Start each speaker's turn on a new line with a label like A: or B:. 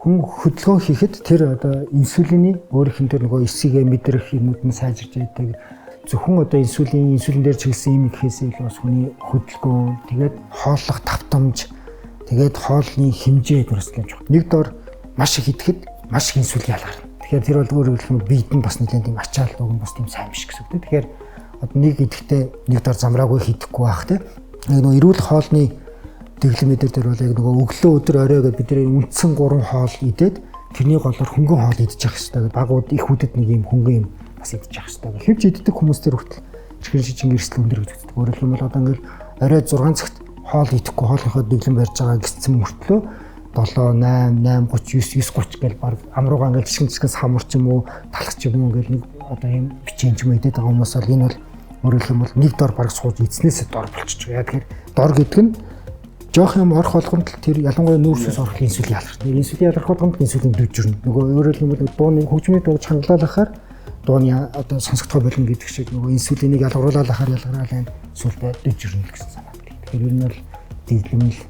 A: хүн хөдөлгөөн хийхэд тэр одоо инсулины өөрийнх нь тэр нөгөө эсийг мэдрэх юмуд нь сайжирч байдаг. Зөвхөн одоо инсулин дээр чиглэсэн юм гэхээс илүү бас хүний хөдөлгөөн, тэгээд хооллох давтамж, тэгээд хоолны хэмжээ төрөсөл юм жоо. Нэг дор маш их идэхэд маш их инсулин ялгарна. Тэгэхээр тэр бол өөрөөр хэлбэл биед нь бас нэлээд юм ачаал дуг бас тийм сайн биш гэсэн үг. Тэгэхээр одоо нэг идэхдээ нэг дор замраагүй хийхгүй байх те. Нөгөө эрүүл хоолны дэглэмэдэр дээр бол яг нөгөө өглөө өдөр орой гэдэг бидний үндсэн 3 хоол идээд тэрний голоор хөнгөн хоол идчих хэрэгтэй. Багууд их хүдэд нэг юм хөнгөн юм бас идчих хэрэгтэй. Хэвж иддэг хүмүүс төр хүртэл чихрийн шижин эрсдэл өндөр гэж үздэг. Өөрөөр хэлбэл одоо ингээл орой 6 цагт хоол идэхгүй хоолынхоо дэглэм барьж байгаа гэсэн мөртлөө 7 8 8:30 9:30 гэл баг амруугаа ингээл жишгэнчгээс хамар ч юм уу талах ч юм уу ингээл нэг одоо юм бичэн ч юм идээд байгаа хүмүүс бол энэ бол өөрөөр хэлбэл нэг дор баг сууж эзнээсээ дор болчих. Яг тэгэхээр дор гэдэг нь жоох юм орох болгонд тэр ялангуяа нүүрсээс орох инсулин ялгарч. Инсулин ялгарх болгонд инсулин дэвжирнэ. Нөгөө өөрөөр хэлбэл дууны хөгжмийн дууг хангалуулахаар дууны одоо сонсогдохой болно гэдэг шиг нөгөө инсулиныг ялгаруулахаар ялгараал энэ сүлдээ дэвжирнэ гэсэн санаа. Тэгэхээр энэ бол дэглэмэл